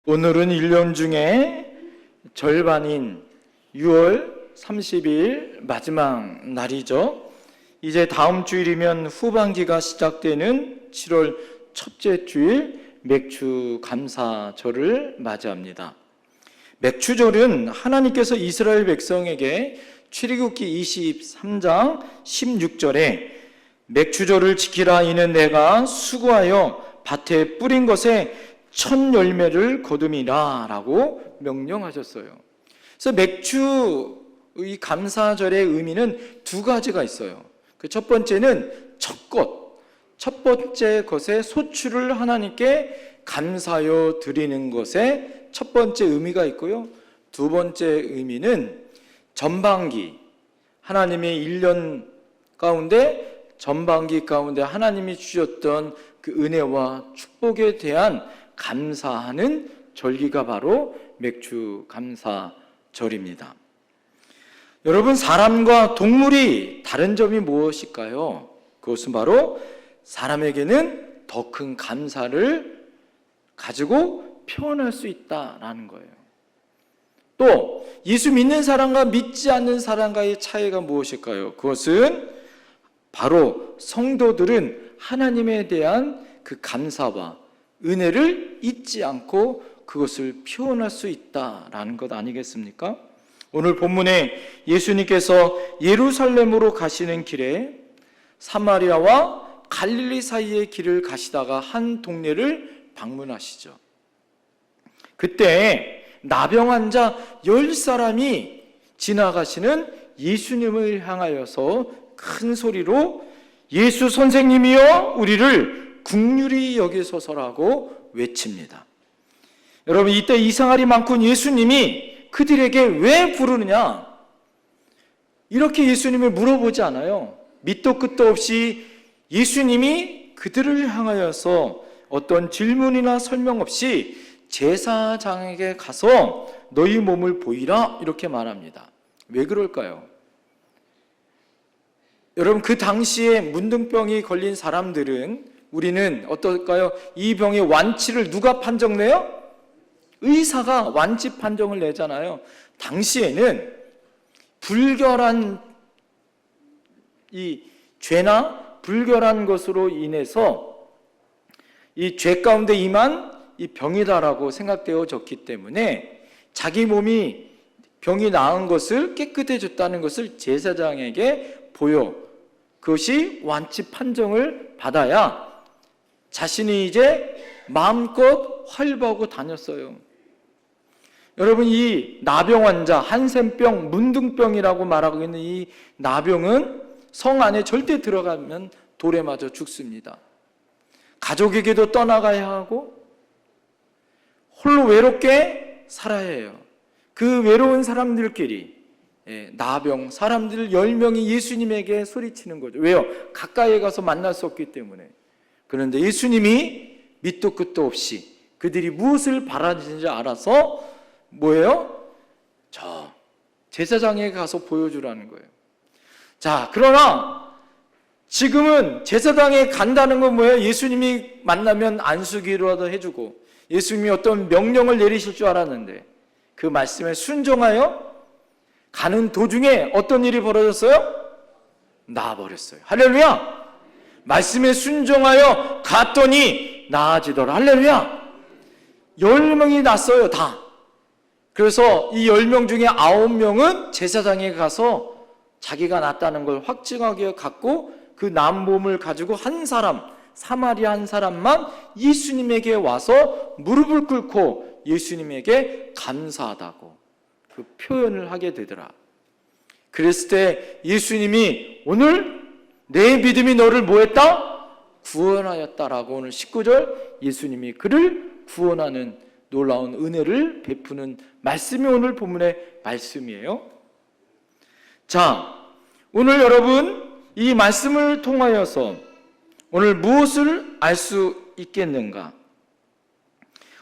오늘은 1년 중에 절반인 6월 30일 마지막 날이죠. 이제 다음 주일이면 후반기가 시작되는 7월 첫째 주일 맥주 감사절을 맞이합니다. 맥주절은 하나님께서 이스라엘 백성에게 출애굽기 23장 16절에 맥주절을 지키라, 이는 내가 수고하여 밭에 뿌린 것에 첫 열매를 거둠이라 라고 명령하셨어요. 그래서 맥주 이 감사절의 의미는 두 가지가 있어요. 그 첫 번째는 첫 번째 것의 소출을 하나님께 감사하여 드리는 것에 첫 번째 의미가 있고요. 두 번째 의미는 전반기, 하나님의 1년 가운데 전반기 가운데 하나님이 주셨던 그 은혜와 축복에 대한 감사하는 절기가 바로 맥주 감사절입니다. 여러분, 사람과 동물이 다른 점이 무엇일까요? 그것은 바로 사람에게는 더 큰 감사를 가지고 표현할 수 있다라는 거예요. 또 예수 믿는 사람과 믿지 않는 사람과의 차이가 무엇일까요? 그것은 바로 성도들은 하나님에 대한 그 감사와 은혜를 잊지 않고 그것을 표현할 수 있다라는 것 아니겠습니까? 오늘 본문에 예수님께서 예루살렘으로 가시는 길에 사마리아와 갈릴리 사이의 길을 가시다가 한 동네를 방문하시죠. 그때 나병 환자 10사람이 지나가시는 예수님을 향하여서 큰 소리로 예수 선생님이여 우리를 긍휼히 여기소서라고 외칩니다. 여러분, 이때 이상할이 많군 예수님이 그들에게 왜 부르느냐, 이렇게 예수님을 물어보지 않아요. 밑도 끝도 없이 예수님이 그들을 향하여서 어떤 질문이나 설명 없이 제사장에게 가서 너희 몸을 보이라 이렇게 말합니다. 왜 그럴까요? 여러분, 그 당시에 문둥병이 걸린 사람들은 우리는 어떨까요? 이 병의 완치를 누가 판정내요? 의사가 완치 판정을 내잖아요. 당시에는 불결한 이 죄나 불결한 것으로 인해서 이 죄 가운데 임한 이 병이다라고 생각되어졌기 때문에 자기 몸이 병이 나은 것을 깨끗해졌다는 것을 제사장에게 보여 그것이 완치 판정을 받아야 자신이 이제 마음껏 활보하고 다녔어요. 여러분, 이 나병 환자, 한센병, 문둥병이라고 말하고 있는 이 나병은 성 안에 절대 들어가면 돌에 맞아 죽습니다. 가족에게도 떠나가야 하고 홀로 외롭게 살아야 해요. 그 외로운 사람들끼리 나병 사람들 10명이 예수님에게 소리치는 거죠. 왜요? 가까이에 가서 만날 수 없기 때문에. 그런데 예수님이 밑도 끝도 없이 그들이 무엇을 바라는지 알아서 뭐예요? 저 제사장에 가서 보여주라는 거예요. 자, 그러나 지금은 제사장에 간다는 건 뭐예요? 예수님이 만나면 안수기라도 해주고 예수님이 어떤 명령을 내리실 줄 알았는데 그 말씀에 순종하여 가는 도중에 어떤 일이 벌어졌어요? 나아버렸어요. 할렐루야! 말씀에 순종하여 갔더니 나아지더라. 할렐루야! 10명이 났어요, 다. 그래서 이 10명 중에 9명은 제사장에 가서 자기가 낫다는 걸 확증하게 갖고 그 난 몸을 가지고 한 사람, 사마리아 한 사람만 예수님에게 와서 무릎을 꿇고 예수님에게 감사하다고 그 표현을 하게 되더라. 그랬을 때 예수님이 오늘 내 믿음이 너를 뭐했다? 구원하였다라고 오늘 19절 예수님이 그를 구원하는 놀라운 은혜를 베푸는 말씀이 오늘 본문의 말씀이에요. 자, 오늘 여러분 이 말씀을 통하여서 오늘 무엇을 알 수 있겠는가?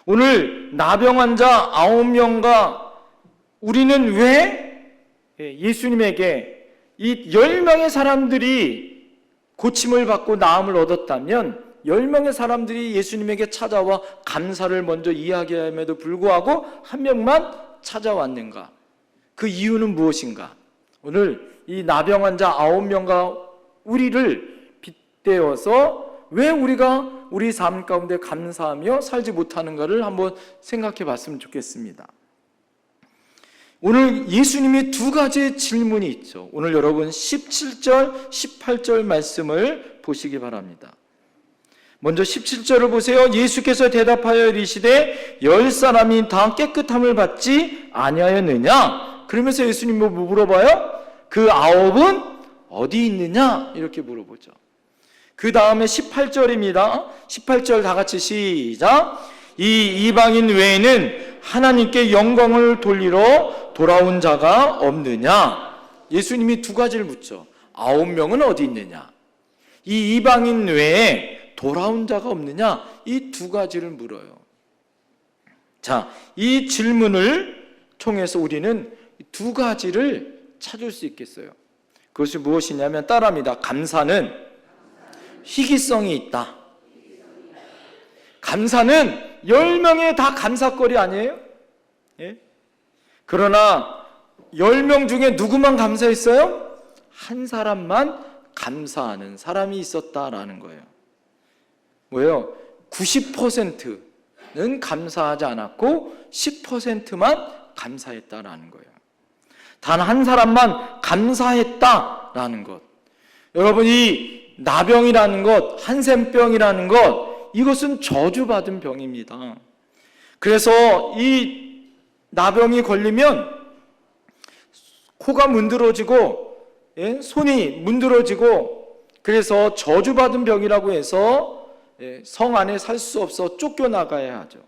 오늘 나병 환자 9명과 우리는 왜 예수님에게 이 10명의 사람들이 고침을 받고 나음을 얻었다면 10명의 사람들이 예수님에게 찾아와 감사를 먼저 이야기함에도 불구하고 한 명만 찾아왔는가? 그 이유는 무엇인가? 오늘 이 나병 환자 9명과 우리를 빗대어서 왜 우리가 우리 삶 가운데 감사하며 살지 못하는가를 한번 생각해 봤으면 좋겠습니다. 오늘 예수님이 두 가지의 질문이 있죠. 오늘 여러분 17절, 18절 말씀을 보시기 바랍니다. 먼저 17절을 보세요. 예수께서 대답하여 이르시되 10사람이 다 깨끗함을 받지 아니하였느냐? 그러면서 예수님 뭐 물어봐요? 그 9은 어디 있느냐? 이렇게 물어보죠. 그 다음에 18절입니다. 18절 다 같이 시작. 이 이방인 외에는 하나님께 영광을 돌리러 돌아온 자가 없느냐? 예수님이 두 가지를 묻죠. 9명은 어디 있느냐? 이 이방인 외에 돌아온 자가 없느냐? 이 두 가지를 물어요. 자, 이 질문을 통해서 우리는 두 가지를 찾을 수 있겠어요. 그것이 무엇이냐면 따라합니다. 감사는 희귀성이 있다. 감사는 10명에 다 감사거리 아니에요? 예? 그러나 10명 중에 누구만 감사했어요? 한 사람만 감사하는 사람이 있었다라는 거예요. 뭐예요? 90%는 감사하지 않았고 10%만 감사했다라는 거예요. 단 한 사람만 감사했다라는 것. 여러분, 이 나병이라는 것, 한센병이라는 것, 이것은 저주받은 병입니다. 그래서 이 나병이 걸리면 코가 문드러지고, 손이 문드러지고, 그래서 저주받은 병이라고 해서 성 안에 살 수 없어 쫓겨나가야 하죠.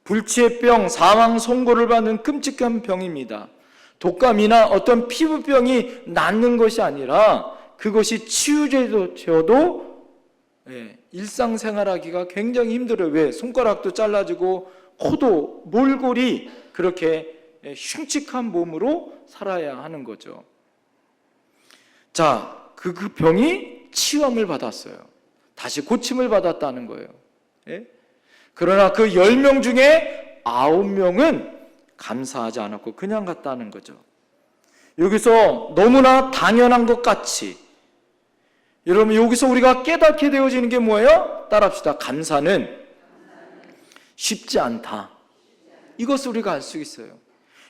불치의 병, 사망 선고를 받는 끔찍한 병입니다. 독감이나 어떤 피부병이 낫는 것이 아니라 그것이 치유되어도 일상생활하기가 굉장히 힘들어요. 왜? 손가락도 잘라지고 코도 몰골이 그렇게 흉측한 몸으로 살아야 하는 거죠. 자, 그 병이 치유함을 받았어요. 다시 고침을 받았다는 거예요. 그러나 그 10명 중에 9명은 감사하지 않았고 그냥 갔다는 거죠. 여기서 너무나 당연한 것 같이, 여러분, 여기서 우리가 깨닫게 되어지는 게 뭐예요? 따라합시다. 감사는 쉽지 않다. 이것을 우리가 알 수 있어요.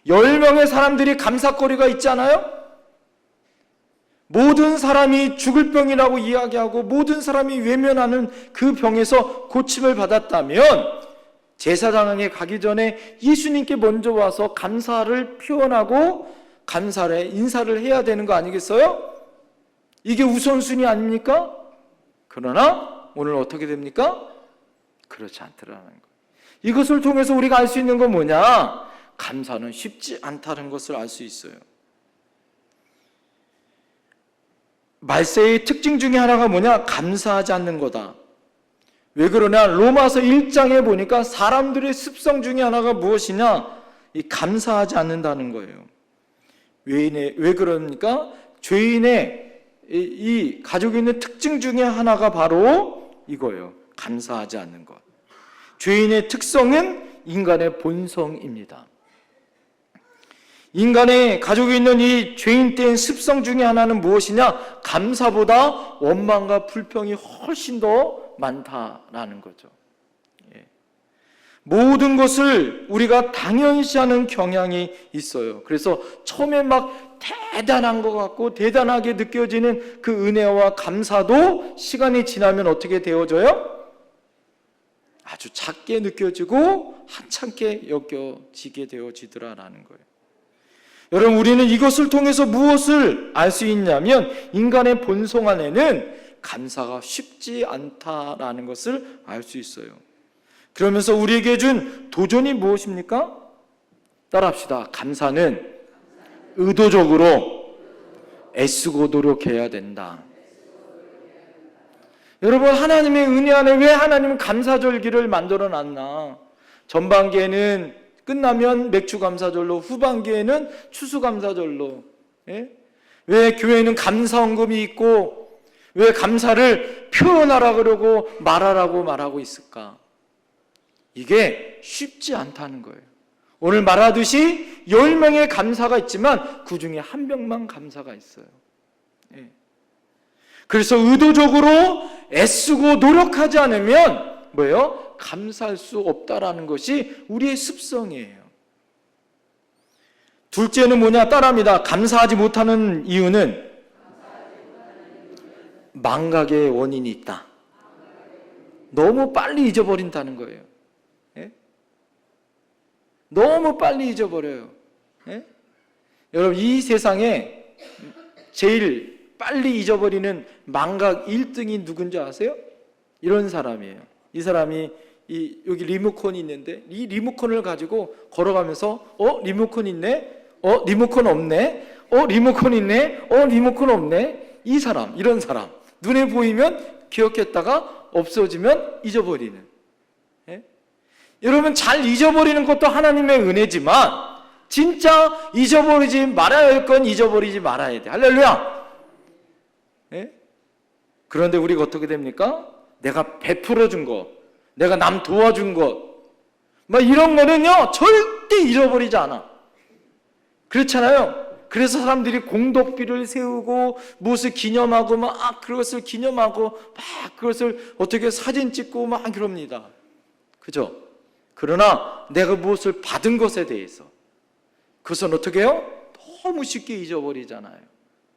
10명의 사람들이 감사거리가 있잖아요? 모든 사람이 죽을 병이라고 이야기하고 모든 사람이 외면하는 그 병에서 고침을 받았다면 제사장에게 가기 전에 예수님께 먼저 와서 감사를 표현하고 감사를 인사를 해야 되는 거 아니겠어요? 이게 우선순위 아닙니까? 그러나 오늘 어떻게 됩니까? 그렇지 않더라는 거예요. 이것을 통해서 우리가 알 수 있는 건 뭐냐? 감사는 쉽지 않다는 것을 알 수 있어요. 말세의 특징 중에 하나가 뭐냐? 감사하지 않는 거다. 왜 그러냐? 로마서 1장에 보니까 사람들의 습성 중에 하나가 무엇이냐? 이 감사하지 않는다는 거예요. 왜 그러니까? 죄인의 이 가지고 있는 특징 중에 하나가 바로 이거예요. 감사하지 않는 것. 죄인의 특성은 인간의 본성입니다. 인간의 가지고 있는 이 죄인된 습성 중에 하나는 무엇이냐? 감사보다 원망과 불평이 훨씬 더 많다라는 거죠. 모든 것을 우리가 당연시하는 경향이 있어요. 그래서 처음에 막 대단한 것 같고 대단하게 느껴지는 그 은혜와 감사도 시간이 지나면 어떻게 되어져요? 아주 작게 느껴지고 하찮게 여겨지게 되어지더라라는 거예요. 여러분, 우리는 이것을 통해서 무엇을 알 수 있냐면 인간의 본성 안에는 감사가 쉽지 않다라는 것을 알 수 있어요. 그러면서 우리에게 준 도전이 무엇입니까? 따라합시다. 감사는 의도적으로 애쓰고 노력해야 된다. 여러분, 하나님의 은혜 안에 왜 하나님은 감사절기를 만들어 놨나? 전반기에는 끝나면 맥주감사절로, 후반기에는 추수감사절로. 왜 교회는 감사헌금이 있고 왜 감사를 표현하라 그러고 말하라고 말하고 있을까? 이게 쉽지 않다는 거예요. 오늘 말하듯이 10명의 감사가 있지만 그 중에 1명만 감사가 있어요. 예. 그래서 의도적으로 애쓰고 노력하지 않으면 뭐예요? 감사할 수 없다라는 것이 우리의 습성이에요. 둘째는 뭐냐? 따라합니다. 감사하지 못하는 이유는 망각의 원인이 있다. 너무 빨리 잊어버린다는 거예요. 예? 너무 빨리 잊어버려요. 예? 여러분, 이 세상에 제일 빨리 잊어버리는 망각 1등이 누군지 아세요? 이런 사람이에요. 이 사람이 여기 리모컨이 있는데 이 리모컨을 가지고 걸어가면서 리모컨 있네? 리모컨 없네? 리모컨 있네? 리모컨 없네? 이 사람, 이런 사람. 눈에 보이면 기억했다가 없어지면 잊어버리는. 예? 여러분, 잘 잊어버리는 것도 하나님의 은혜지만 진짜 잊어버리지 말아야 할 건 잊어버리지 말아야 돼. 할렐루야. 예? 그런데 우리가 어떻게 됩니까? 내가 베풀어 준 거, 내가 남 도와준 것, 막 이런 거는요 절대 잊어버리지 않아. 그렇잖아요. 그래서 사람들이 공덕비를 세우고 무엇을 기념하고 막 그것을 기념하고 막 그것을 어떻게 사진 찍고 막 그럽니다. 그죠? 그러나 내가 무엇을 받은 것에 대해서 그것은 어떻게 해요? 너무 쉽게 잊어버리잖아요.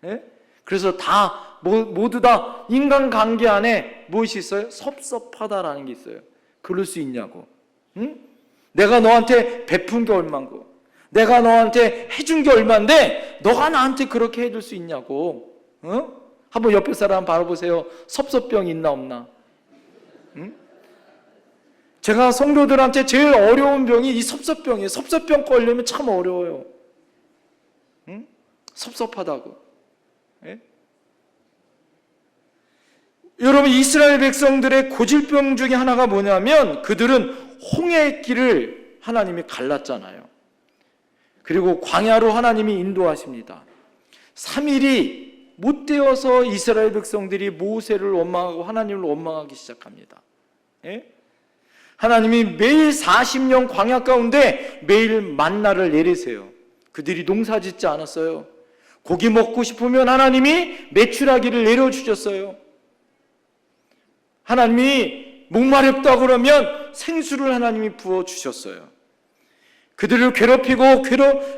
예? 그래서 다 모두 다 인간관계 안에 무엇이 있어요? 섭섭하다라는 게 있어요. 그럴 수 있냐고. 응? 내가 너한테 베푼 게 얼마고, 내가 너한테 해준 게 얼마인데 너가 나한테 그렇게 해줄 수 있냐고. 응? 한번 옆에 사람 바라보세요. 섭섭병 있나 없나? 응? 제가 성도들한테 제일 어려운 병이 이 섭섭병이에요. 섭섭병 걸리면 참 어려워요. 응? 섭섭하다고. 예? 여러분, 이스라엘 백성들의 고질병 중에 하나가 뭐냐면 그들은 홍해의 길을 하나님이 갈랐잖아요. 그리고 광야로 하나님이 인도하십니다. 3일이 못 되어서 이스라엘 백성들이 모세를 원망하고 하나님을 원망하기 시작합니다. 예? 하나님이 매일 40년 광야 가운데 매일 만나를 내리세요. 그들이 농사 짓지 않았어요. 고기 먹고 싶으면 하나님이 메추라기를 내려주셨어요. 하나님이 목마렵다 그러면 생수를 하나님이 부어주셨어요. 그들을 괴롭히고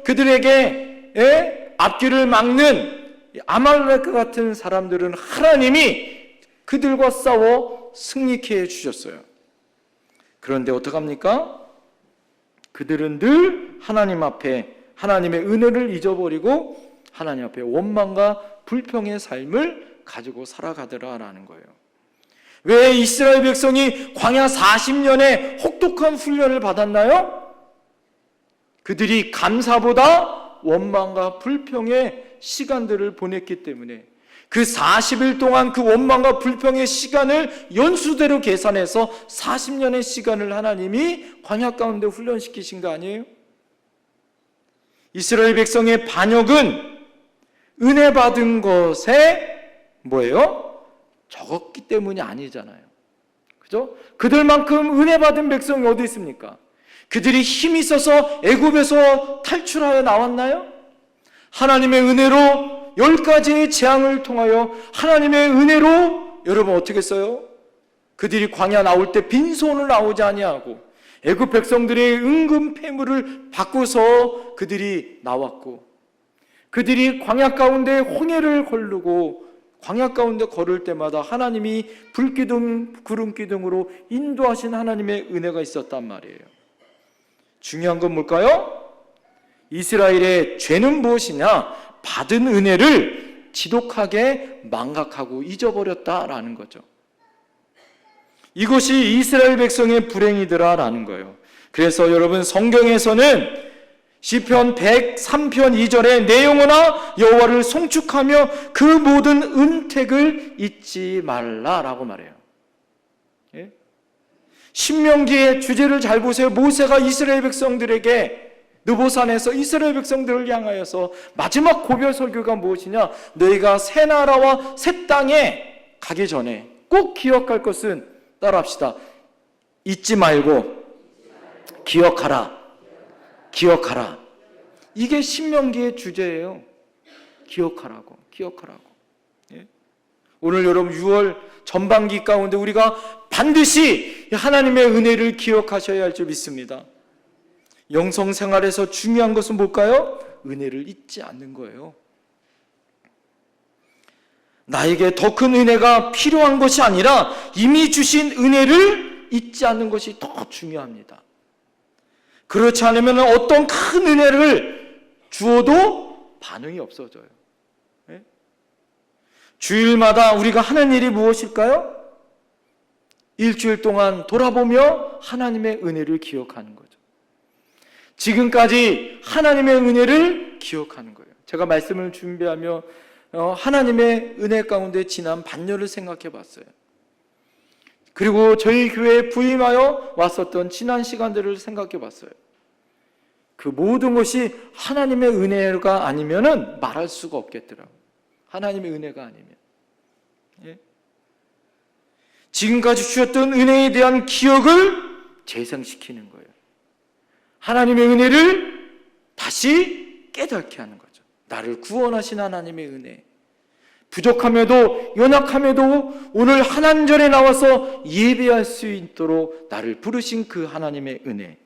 그들에게 앞길을 막는 아말렉 같은 사람들은 하나님이 그들과 싸워 승리케 해주셨어요. 그런데 어떡합니까? 그들은 늘 하나님 앞에 하나님의 은혜를 잊어버리고 하나님 앞에 원망과 불평의 삶을 가지고 살아가더라라는 거예요. 왜 이스라엘 백성이 광야 40년의 혹독한 훈련을 받았나요? 그들이 감사보다 원망과 불평의 시간들을 보냈기 때문에 그 40일 동안 그 원망과 불평의 시간을 연수대로 계산해서 40년의 시간을 하나님이 광야 가운데 훈련시키신 거 아니에요? 이스라엘 백성의 반역은 은혜 받은 것에 뭐예요? 적었기 때문이 아니잖아요. 그죠? 그들만큼 은혜 받은 백성이 어디 있습니까? 그들이 힘이 있어서 애굽에서 탈출하여 나왔나요? 하나님의 은혜로 10가지의 재앙을 통하여 하나님의 은혜로 여러분 어떻게 했어요? 그들이 광야 나올 때 빈손을 나오지 아니하고 애굽 백성들의 은금 패물을 바꾸서 그들이 나왔고 그들이 광야 가운데 홍해를 걸르고 광야 가운데 걸을 때마다 하나님이 불기둥 구름기둥으로 인도하신 하나님의 은혜가 있었단 말이에요. 중요한 건 뭘까요? 이스라엘의 죄는 무엇이냐? 받은 은혜를 지독하게 망각하고 잊어버렸다라는 거죠. 이것이 이스라엘 백성의 불행이더라라는 거예요. 그래서 여러분 성경에서는 시편 103편 2절에 내 영혼아 여호와를 송축하며 그 모든 은택을 잊지 말라라고 말해요. 예? 신명기의 주제를 잘 보세요. 모세가 이스라엘 백성들에게 느보산에서 이스라엘 백성들을 향하여서 마지막 고별 설교가 무엇이냐? 너희가 새 나라와 새 땅에 가기 전에 꼭 기억할 것은 따라합시다. 잊지 말고 기억하라. 기억하라. 이게 신명기의 주제예요. 기억하라고. 예? 오늘 여러분 6월 전반기 가운데 우리가 반드시 하나님의 은혜를 기억하셔야 할 줄 믿습니다. 영성 생활에서 중요한 것은 뭘까요? 은혜를 잊지 않는 거예요. 나에게 더 큰 은혜가 필요한 것이 아니라 이미 주신 은혜를 잊지 않는 것이 더 중요합니다. 그렇지 않으면 어떤 큰 은혜를 주어도 반응이 없어져요. 네? 주일마다 우리가 하는 일이 무엇일까요? 일주일 동안 돌아보며 하나님의 은혜를 기억하는 거죠. 지금까지 하나님의 은혜를 기억하는 거예요. 제가 말씀을 준비하며 하나님의 은혜 가운데 지난 반년을 생각해 봤어요. 그리고 저희 교회에 부임하여 왔었던 지난 시간들을 생각해 봤어요. 그 모든 것이 하나님의 은혜가 아니면은 말할 수가 없겠더라고요. 하나님의 은혜가 아니면. 예? 지금까지 주셨던 은혜에 대한 기억을 재생시키는 거예요. 하나님의 은혜를 다시 깨닫게 하는 거죠. 나를 구원하신 하나님의 은혜. 부족함에도 연약함에도 오늘 하나님전에 나와서 예배할 수 있도록 나를 부르신 그 하나님의 은혜.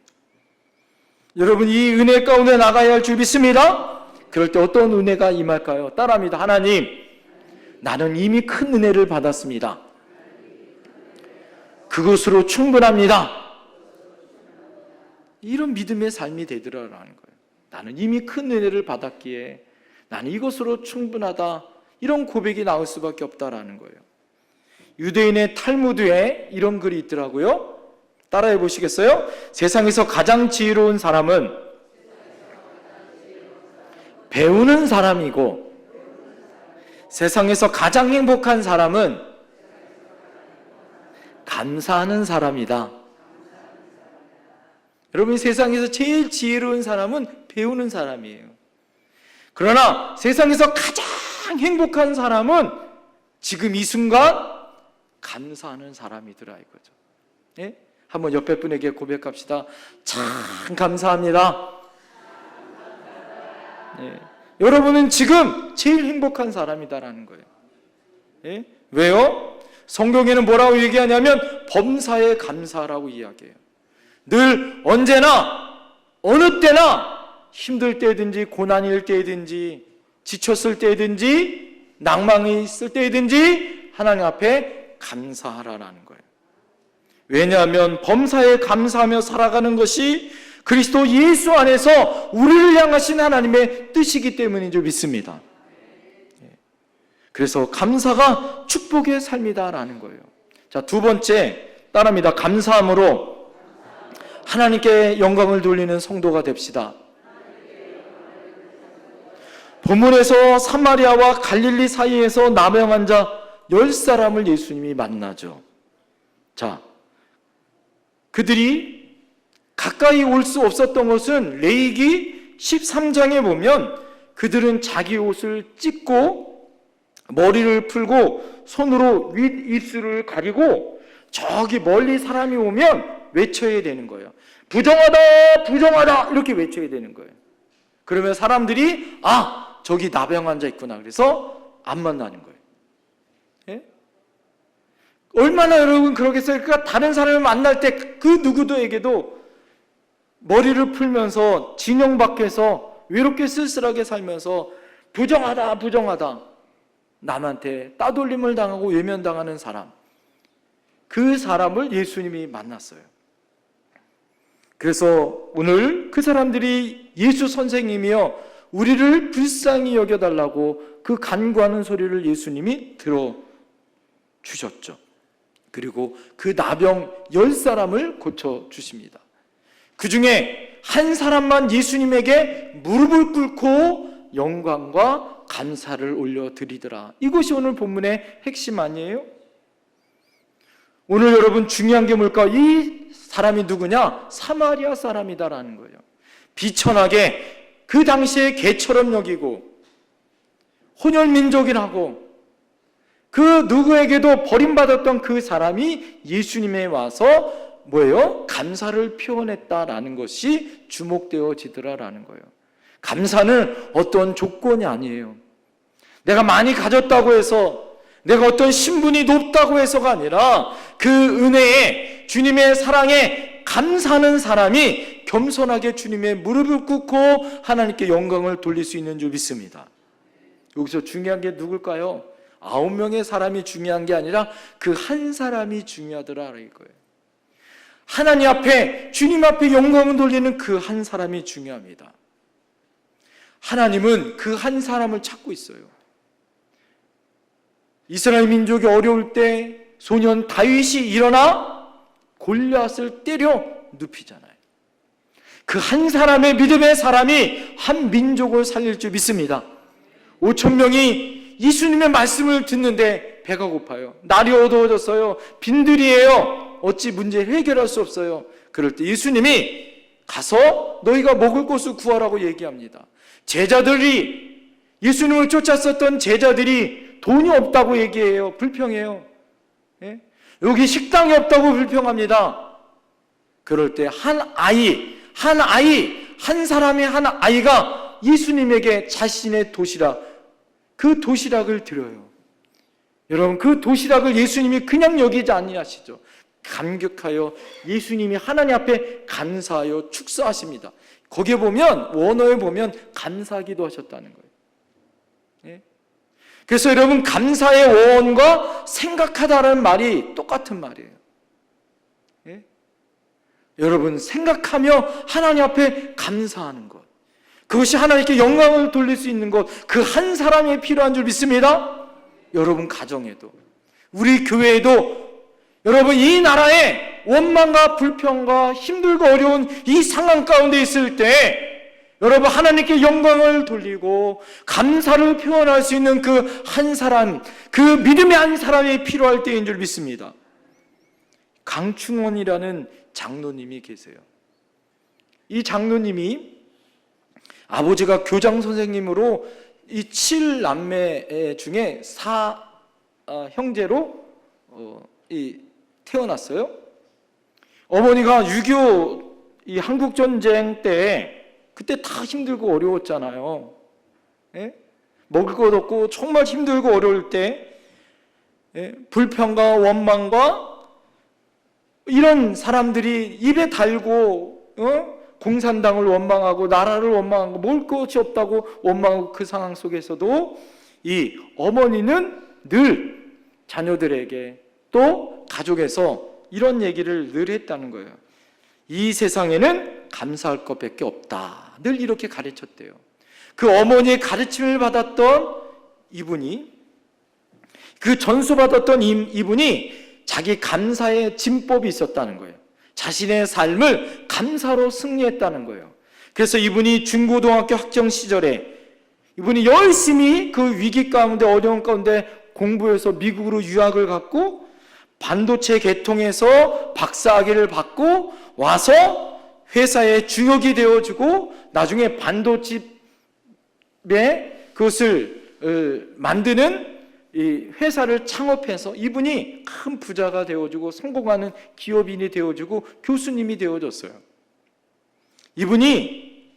여러분 이 은혜 가운데 나가야 할 줄 믿습니다. 그럴 때 어떤 은혜가 임할까요? 따라합니다. 하나님, 나는 이미 큰 은혜를 받았습니다. 그것으로 충분합니다. 이런 믿음의 삶이 되더라라는 거예요. 나는 이미 큰 은혜를 받았기에 나는 이것으로 충분하다. 이런 고백이 나올 수밖에 없다라는 거예요. 유대인의 탈무드에 이런 글이 있더라고요. 따라해 보시겠어요? 세상에서 가장 지혜로운 사람은 배우는 사람이고 세상에서 가장 행복한 사람은 감사하는 사람이다. 여러분 세상에서 제일 지혜로운 사람은 배우는 사람이에요. 그러나 세상에서 가장 행복한 사람은 지금 이 순간 감사하는 사람이더라 이거죠. 예? 한번 옆에 분에게 고백합시다. 참 감사합니다. 예. 여러분은 지금 제일 행복한 사람이다라는 거예요. 예? 왜요? 성경에는 뭐라고 얘기하냐면 범사에 감사라고 이야기해요. 늘 언제나 어느 때나 힘들 때든지 고난일 때든지 지쳤을 때든지 낭망이 있을 때든지 하나님 앞에 감사하라라는 거예요. 왜냐하면 범사에 감사하며 살아가는 것이 그리스도 예수 안에서 우리를 향하신 하나님의 뜻이기 때문인 줄 믿습니다. 그래서 감사가 축복의 삶이다라는 거예요. 자, 두 번째 따라합니다. 감사함으로 하나님께 영광을 돌리는 성도가 됩시다. 본문에서 사마리아와 갈릴리 사이에서 나병 환자 10사람을 예수님이 만나죠. 자, 그들이 가까이 올 수 없었던 것은 레위기 13장에 보면 그들은 자기 옷을 찢고 머리를 풀고 손으로 윗입술을 가리고 저기 멀리 사람이 오면 외쳐야 되는 거예요. 부정하다, 부정하다 이렇게 외쳐야 되는 거예요. 그러면 사람들이 저기 나병 환자 있구나. 그래서 안 만나는 거예요. 예? 얼마나 여러분 그러겠어요? 그러니까 다른 사람을 만날 때 그 누구도에게도 머리를 풀면서 진영 밖에서 외롭게 쓸쓸하게 살면서 부정하다, 부정하다. 남한테 따돌림을 당하고 외면당하는 사람. 그 사람을 예수님이 만났어요. 그래서 오늘 그 사람들이 예수 선생님이여 우리를 불쌍히 여겨달라고 그 간구하는 소리를 예수님이 들어주셨죠. 그리고 그 나병 10사람을 고쳐주십니다. 그 중에 한 사람만 예수님에게 무릎을 꿇고 영광과 감사를 올려드리더라. 이것이 오늘 본문의 핵심 아니에요? 오늘 여러분 중요한 게 뭘까? 이 사람이 누구냐? 사마리아 사람이다라는 거예요. 비천하게 그 당시에 개처럼 여기고 혼혈민족이라고 그 누구에게도 버림받았던 그 사람이 예수님에 와서 뭐예요? 감사를 표현했다라는 것이 주목되어지더라라는 거예요. 감사는 어떤 조건이 아니에요. 내가 많이 가졌다고 해서, 내가 어떤 신분이 높다고 해서가 아니라 그 은혜에, 주님의 사랑에 감사하는 사람이 겸손하게 주님의 무릎을 꿇고 하나님께 영광을 돌릴 수 있는 줄 믿습니다. 여기서 중요한 게 누굴까요? 9명의 사람이 중요한 게 아니라 그 한 사람이 중요하더라라는 거예요. 하나님 앞에, 주님 앞에 영광을 돌리는 그 한 사람이 중요합니다. 하나님은 그 한 사람을 찾고 있어요. 이스라엘 민족이 어려울 때 소년 다윗이 일어나 골리앗을 때려 눕히잖아요. 그 한 사람의 믿음의 사람이 한 민족을 살릴 줄 믿습니다. 5,000명이 예수님의 말씀을 듣는데 배가 고파요. 날이 어두워졌어요. 빈들이에요. 어찌 문제를 해결할 수 없어요. 그럴 때 예수님이 가서 너희가 먹을 것을 구하라고 얘기합니다. 제자들이, 예수님을 쫓았었던 제자들이 돈이 없다고 얘기해요. 불평해요. 예? 여기 식당이 없다고 불평합니다. 그럴 때 한 사람의 한 아이가 예수님에게 자신의 도시락, 그 도시락을 드려요. 여러분, 그 도시락을 예수님이 그냥 여기지 아니하시죠. 감격하여 예수님이 하나님 앞에 감사하여 축사하십니다. 거기에 보면, 원어에 보면 감사하기도 하셨다는 거예요. 예? 그래서 여러분, 감사의 원어가 생각하다라는 말이 똑같은 말이에요. 예? 여러분, 생각하며 하나님 앞에 감사하는 것, 그것이 하나님께 영광을 돌릴 수 있는 것, 그 한 사람이 필요한 줄 믿습니다. 여러분 가정에도, 우리 교회에도, 여러분 이 나라에 원망과 불평과 힘들고 어려운 이 상황 가운데 있을 때 여러분 하나님께 영광을 돌리고 감사를 표현할 수 있는 그 한 사람, 그 믿음의 한 사람이 필요할 때인 줄 믿습니다. 강충원이라는 장로님이 계세요. 이 장로님이 아버지가 교장 선생님으로 이 7남매 중에 4형제로 태어났어요. 어머니가 6.25 이 한국전쟁 때 그때 다 힘들고 어려웠잖아요. 예? 먹을 것 없고 정말 힘들고 어려울 때 불평과 원망과 이런 사람들이 입에 달고 공산당을 원망하고 나라를 원망하고 먹을 것이 없다고 원망하고 그 상황 속에서도 이 어머니는 늘 자녀들에게 또 가족에서 이런 얘기를 늘 했다는 거예요. 이 세상에는 감사할 것밖에 없다. 늘 이렇게 가르쳤대요. 그 어머니의 가르침을 받았던 이분이, 그 전수받았던 이분이 자기 감사의 진법이 있었다는 거예요. 자신의 삶을 감사로 승리했다는 거예요. 그래서 이분이 중고등학교 학창 시절에 이분이 열심히 그 위기 가운데, 어려운 가운데 공부해서 미국으로 유학을 갔고 반도체 개통해서 박사학위를 받고 와서 회사의 주역이 되어주고 나중에 반도체의 그것을 만드는 이 회사를 창업해서 이분이 큰 부자가 되어주고 성공하는 기업인이 되어주고 교수님이 되어줬어요. 이분이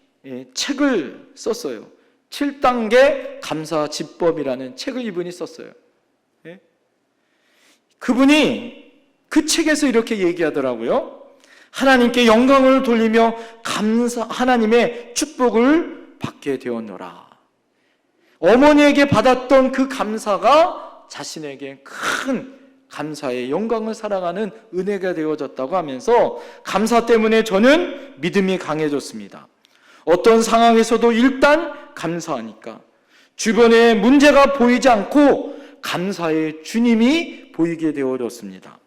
책을 썼어요. 7단계 감사 지법이라는 책을 이분이 썼어요. 그분이 그 책에서 이렇게 얘기하더라고요. 하나님께 영광을 돌리며 하나님의 축복을 받게 되었노라. 어머니에게 받았던 그 감사가 자신에게 큰 감사의 영광을 살아가는 은혜가 되어졌다고 하면서 감사 때문에 저는 믿음이 강해졌습니다. 어떤 상황에서도 일단 감사하니까 주변에 문제가 보이지 않고 감사의 주님이 보이게 되어졌습니다.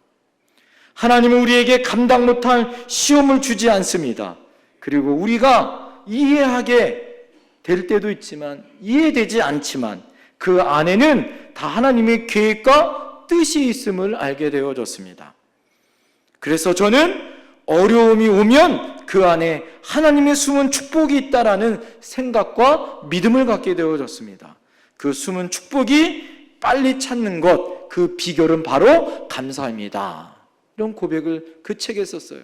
하나님은 우리에게 감당 못할 시험을 주지 않습니다. 그리고 우리가 이해하게 될 때도 있지만 이해되지 않지만 그 안에는 다 하나님의 계획과 뜻이 있음을 알게 되어졌습니다. 그래서 저는 어려움이 오면 그 안에 하나님의 숨은 축복이 있다라는 생각과 믿음을 갖게 되어졌습니다. 그 숨은 축복이 빨리 찾는 것, 그 비결은 바로 감사입니다. 이런 고백을 그 책에 썼어요.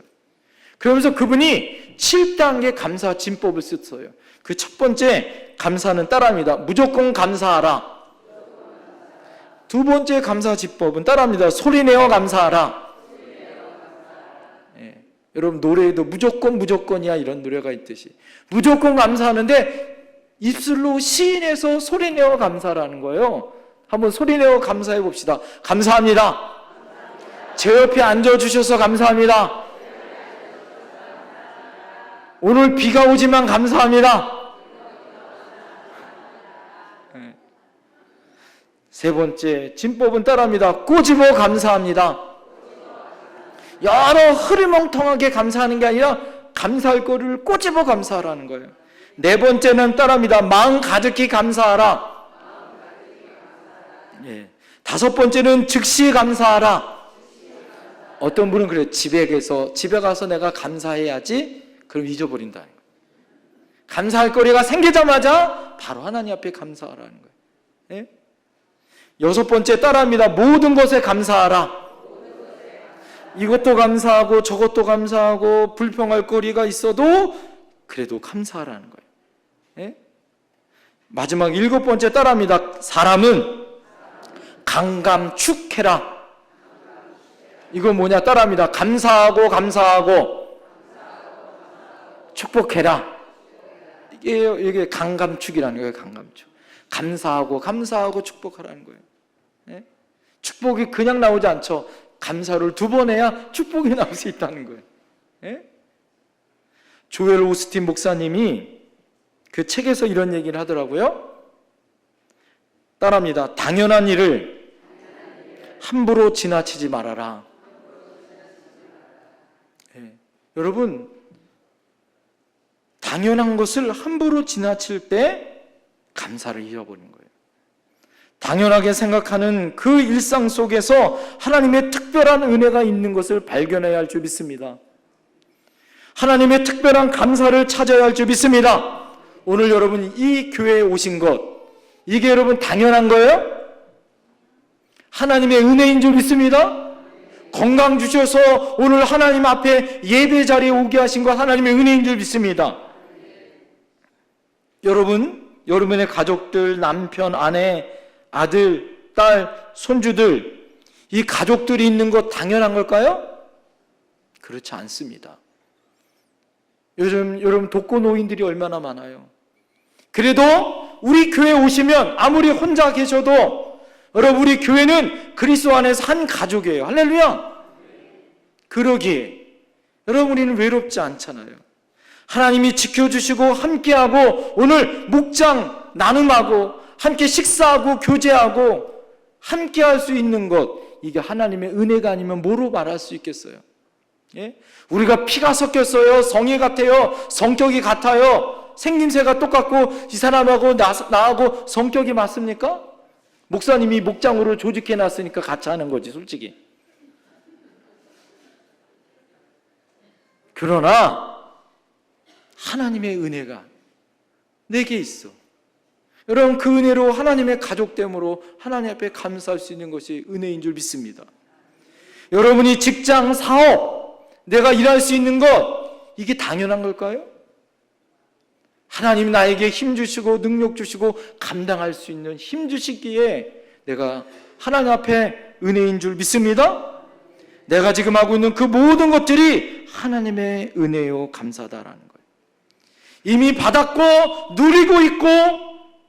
그러면서 그분이 7단계 감사 진법을 썼어요. 그 첫 번째 감사는 따라합니다. 무조건 감사하라. 두 번째 감사 진법은 따라합니다. 소리내어 감사하라. 예, 여러분 노래에도 무조건이야 이런 노래가 있듯이 무조건 감사하는데 입술로 시인해서 소리내어 감사라는 거예요. 한번 소리내어 감사해 봅시다. 감사합니다. 제 옆에 앉아주셔서 감사합니다. 오늘 비가 오지만 감사합니다. 세 번째 진법은 따라합니다. 꼬집어 감사합니다. 여러 흐리멍텅하게 감사하는 게 아니라 감사할 거를 꼬집어 감사하라는 거예요. 네 번째는 따라합니다. 마음 가득히 감사하라. 예. 다섯 번째는 즉시 감사하라. 어떤 분은 그래요. 집에 가서 내가 감사해야지. 그럼 잊어버린다는 거예요. 감사할 거리가 생기자마자 바로 하나님 앞에 감사하라는 거예요. 예? 여섯 번째 따라합니다. 모든 것에 감사하라. 이것도 감사하고 저것도 감사하고 불평할 거리가 있어도 그래도 감사하라는 거예요. 예? 마지막 일곱 번째 따라합니다. 사람은 강감축해라. 이거 뭐냐 따라합니다. 감사하고 축복해라. 이게 강감축이라는 거예요. 강감축. 감사하고 축복하라는 거예요. 예? 축복이 그냥 나오지 않죠. 감사를 두 번 해야 축복이 나올 수 있다는 거예요. 예? 조엘 오스틴 목사님이 그 책에서 이런 얘기를 하더라고요. 따라합니다. 당연한 일을 함부로 지나치지 말아라. 예. 여러분, 당연한 것을 함부로 지나칠 때 감사를 잃어버리는 거예요. 당연하게 생각하는 그 일상 속에서 하나님의 특별한 은혜가 있는 것을 발견해야 할 줄 믿습니다. 하나님의 특별한 감사를 찾아야 할 줄 믿습니다. 오늘 여러분 이 교회에 오신 것, 이게 여러분 당연한 거예요? 하나님의 은혜인 줄 믿습니다. 건강 주셔서 오늘 하나님 앞에 예배 자리에 오게 하신 것 하나님의 은혜인 줄 믿습니다. 여러분의 가족들, 남편, 아내, 아들, 딸, 손주들, 이 가족들이 있는 것 당연한 걸까요? 그렇지 않습니다. 요즘 여러분 독거노인들이 얼마나 많아요. 그래도 우리 교회에 오시면 아무리 혼자 계셔도 여러분 우리 교회는 그리스도 안에서 한 가족이에요. 할렐루야. 그러기에 여러분 우리는 외롭지 않잖아요. 하나님이 지켜주시고 함께하고 오늘 목장 나눔하고 함께 식사하고 교제하고 함께할 수 있는 것, 이게 하나님의 은혜가 아니면 뭐로 말할 수 있겠어요? 예? 우리가 피가 섞였어요, 성이 같아요, 성격이 같아요, 생김새가 똑같고 이 사람하고 나하고 성격이 맞습니까? 목사님이 목장으로 조직해놨으니까 같이 하는 거지 솔직히. 그러나 하나님의 은혜가 내게 있어. 여러분 그 은혜로 하나님의 가족됨으로 하나님 앞에 감사할 수 있는 것이 은혜인 줄 믿습니다. 여러분이 직장, 사업, 내가 일할 수 있는 것, 이게 당연한 걸까요? 하나님 나에게 힘 주시고 능력 주시고 감당할 수 있는 힘 주시기에 내가 하나님 앞에 은혜인 줄 믿습니다. 내가 지금 하고 있는 그 모든 것들이 하나님의 은혜요 감사다라는 거예요. 이미 받았고 누리고 있고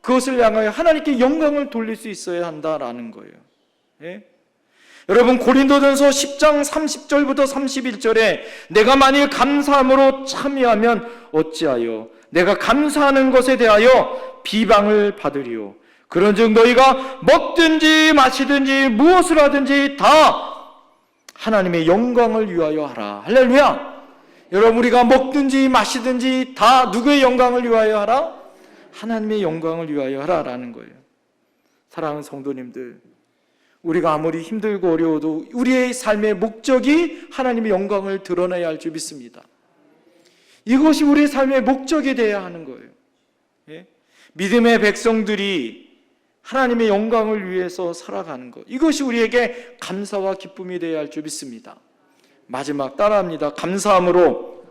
그것을 향하여 하나님께 영광을 돌릴 수 있어야 한다라는 거예요. 예? 여러분 고린도전서 10장 30절부터 31절에 내가 만일 감사함으로 참여하면 어찌하여 내가 감사하는 것에 대하여 비방을 받으리요. 그런즉 너희가 먹든지 마시든지 무엇을 하든지 다 하나님의 영광을 위하여 하라. 할렐루야. 여러분 우리가 먹든지 마시든지 다 누구의 영광을 위하여 하라? 하나님의 영광을 위하여 하라라는 거예요. 사랑하는 성도님들, 우리가 아무리 힘들고 어려워도 우리의 삶의 목적이 하나님의 영광을 드러내야 할 줄 믿습니다. 이것이 우리의 삶의 목적이 되어야 하는 거예요. 예? 믿음의 백성들이 하나님의 영광을 위해서 살아가는 것, 이것이 우리에게 감사와 기쁨이 되어야 할 줄 믿습니다. 마지막 따라합니다. 감사함으로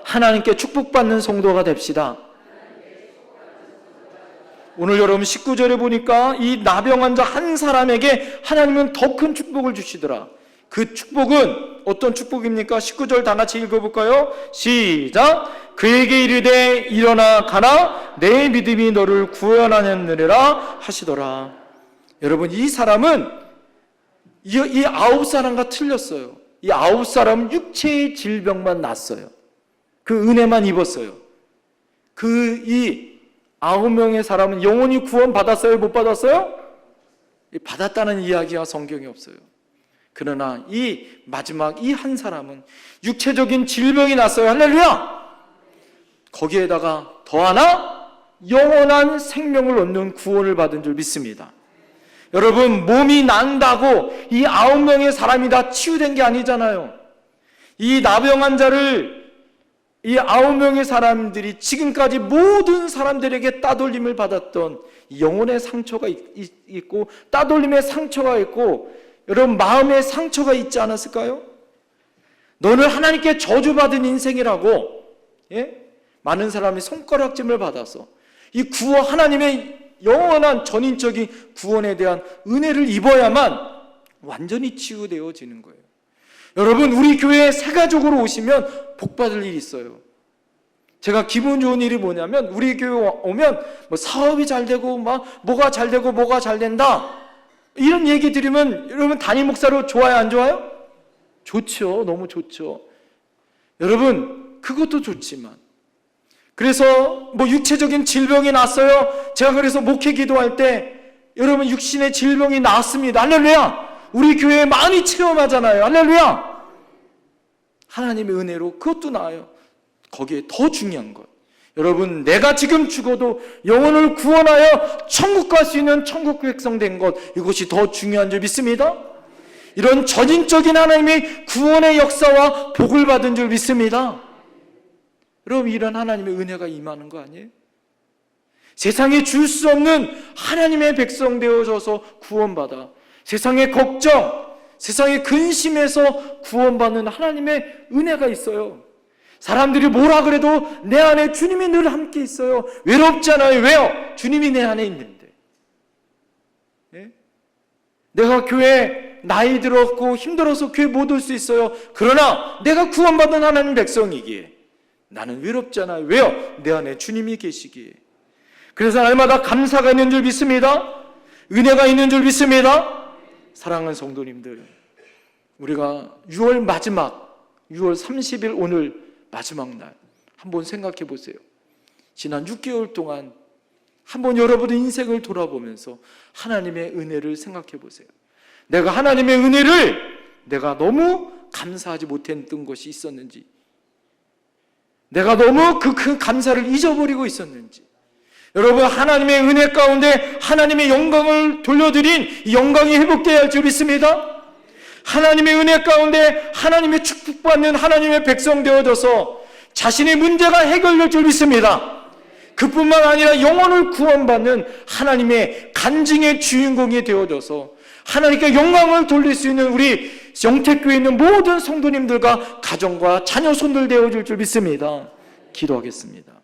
하나님께 축복받는 성도가 됩시다. 오늘 여러분 19절에 보니까 이 나병 환자 한 사람에게 하나님은 더 큰 축복을 주시더라. 그 축복은 어떤 축복입니까? 19절 다 같이 읽어볼까요? 시작! 그에게 이르되 일어나 가라, 내 믿음이 너를 구원하였느니라 하시더라. 여러분, 이 사람은 이 9사람과 틀렸어요. 이 9사람은 육체의 질병만 났어요. 그 은혜만 입었어요. 이 9명의 사람은 영원히 구원 받았어요? 못 받았어요? 받았다는 이야기가 성경에 없어요. 그러나 이 마지막 이 한 사람은 육체적인 질병이 났어요. 할렐루야! 거기에다가 더 하나 영원한 생명을 얻는 구원을 받은 줄 믿습니다. 여러분, 몸이 난다고 이 9명의 사람이 다 치유된 게 아니잖아요. 이 나병 환자를 이 9명의 사람들이 지금까지 모든 사람들에게 따돌림을 받았던 영혼의 상처가 있고, 따돌림의 상처가 있고, 여러분 마음의 상처가 있지 않았을까요? 너는 하나님께 저주받은 인생이라고, 많은 사람이 손가락짐을 받아서 이 구원, 하나님의 영원한 전인적인 구원에 대한 은혜를 입어야만 완전히 치유되어지는 거예요. 여러분, 우리 교회에 새가족으로 오시면 복받을 일이 있어요. 제가 기분 좋은 일이 뭐냐면, 우리 교회 오면 뭐 사업이 잘 되고 뭐가 잘 되고 뭐가 잘 된다, 이런 얘기 들으면 여러분 담임 목사로 좋아요, 안 좋아요? 좋죠. 너무 좋죠. 여러분, 그것도 좋지만, 그래서 뭐 육체적인 질병이 났어요. 제가 그래서 목회 기도할 때 여러분 육신의 질병이 나왔습니다. 할렐루야! 우리 교회에 많이 체험하잖아요. 할렐루야! 하나님의 은혜로 그것도 나아요. 거기에 더 중요한 것, 여러분, 내가 지금 죽어도 영혼을 구원하여 천국 갈 수 있는 천국 백성된 것, 이것이 더 중요한 줄 믿습니다. 이런 전인적인 하나님의 구원의 역사와 복을 받은 줄 믿습니다. 여러분, 이런 하나님의 은혜가 임하는 거 아니에요? 세상에 줄 수 없는 하나님의 백성 되어져서 구원받아, 세상의 걱정, 세상의 근심에서 구원받는 하나님의 은혜가 있어요. 사람들이 뭐라 그래도 내 안에 주님이 늘 함께 있어요. 외롭지 않아요. 왜요? 주님이 내 안에 있는데. 내가 교회 나이 들었고 힘들어서 교회 못 올 수 있어요. 그러나 내가 구원받은 하나님 백성이기에 나는 외롭지 않아요. 왜요? 내 안에 주님이 계시기에. 그래서 날마다 감사가 있는 줄 믿습니다. 은혜가 있는 줄 믿습니다. 사랑하는 성도님들, 우리가 6월 마지막, 6월 30일 오늘 마지막 날 한번 생각해 보세요. 지난 6개월 동안 한번 여러분의 인생을 돌아보면서 하나님의 은혜를 생각해 보세요. 내가 하나님의 은혜를 내가 너무 감사하지 못했던 것이 있었는지, 내가 너무 그 큰 감사를 잊어버리고 있었는지, 여러분 하나님의 은혜 가운데 하나님의 영광을 돌려드린 이 영광이 회복되어야 할 줄 믿습니다. 하나님의 은혜 가운데 하나님의 축복받는 하나님의 백성 되어져서 자신의 문제가 해결될 줄 믿습니다. 그뿐만 아니라 영혼을 구원받는 하나님의 간증의 주인공이 되어져서 하나님께 영광을 돌릴 수 있는 우리 영택교회에 있는 모든 성도님들과 가정과 자녀 손들 되어줄 줄 믿습니다. 기도하겠습니다.